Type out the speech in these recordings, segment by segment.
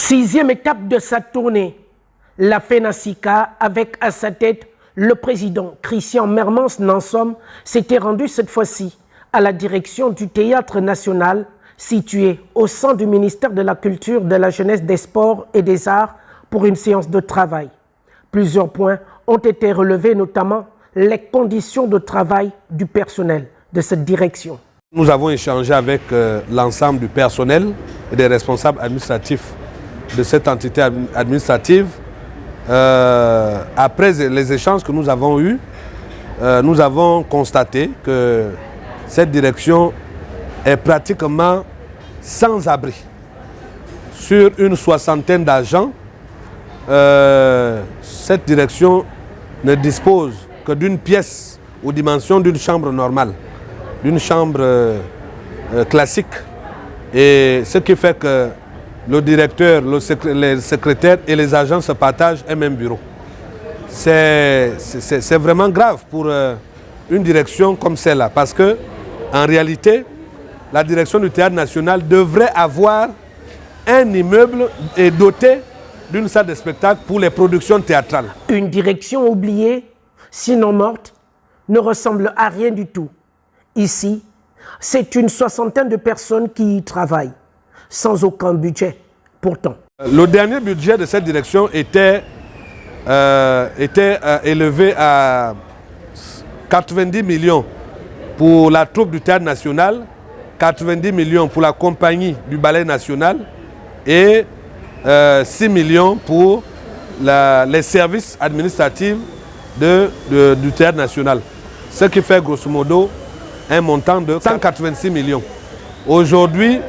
Sixième étape de sa tournée, la FENASICA, avec à sa tête le président Christian Mermans-Nansom, s'était rendu cette fois-ci à la direction du Théâtre National, situé au sein du ministère de la Culture, de la Jeunesse, des Sports et des Arts pour une séance de travail. Plusieurs points ont été relevés, notamment les conditions de travail du personnel de cette direction. Nous avons échangé avec l'ensemble du personnel et des responsables administratifs de cette entité administrative. Après les échanges que nous avons eus, nous avons constaté que cette direction est pratiquement sans abri. Sur une soixantaine d'agents, cette direction ne dispose que d'une pièce aux dimensions d'une chambre normale, d'une chambre classique. Et ce qui fait que le directeur, les secrétaires et les agents se partagent un même bureau. C'est vraiment grave pour une direction comme celle-là, parce que en réalité, la direction du Théâtre National devrait avoir un immeuble et doté d'une salle de spectacle pour les productions théâtrales. Une direction oubliée, sinon morte, ne ressemble à rien du tout. Ici, c'est une soixantaine de personnes qui y travaillent, sans aucun budget, pourtant. Le dernier budget de cette direction était élevé à 90 millions pour la troupe du Théâtre National, 90 millions pour la compagnie du Ballet National et 6 millions pour les services administratifs du Théâtre National. Ce qui fait grosso modo un montant de 186 millions. Aujourd'hui,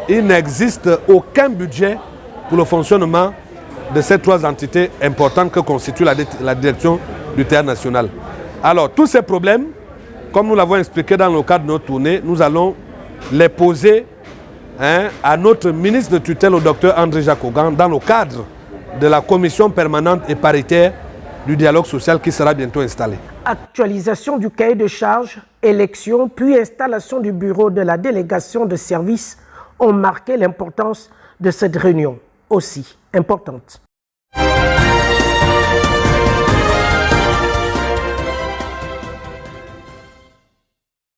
il n'existe aucun budget pour le fonctionnement de ces trois entités importantes que constitue la direction du Théâtre National. Alors, tous ces problèmes, comme nous l'avons expliqué dans le cadre de notre tournée, nous allons les poser à notre ministre de tutelle, au docteur André Jacogan, dans le cadre de la commission permanente et paritaire du dialogue social qui sera bientôt installée. Actualisation du cahier de charges, élection, puis installation du bureau de la délégation de services ont marqué l'importance de cette réunion, aussi importante.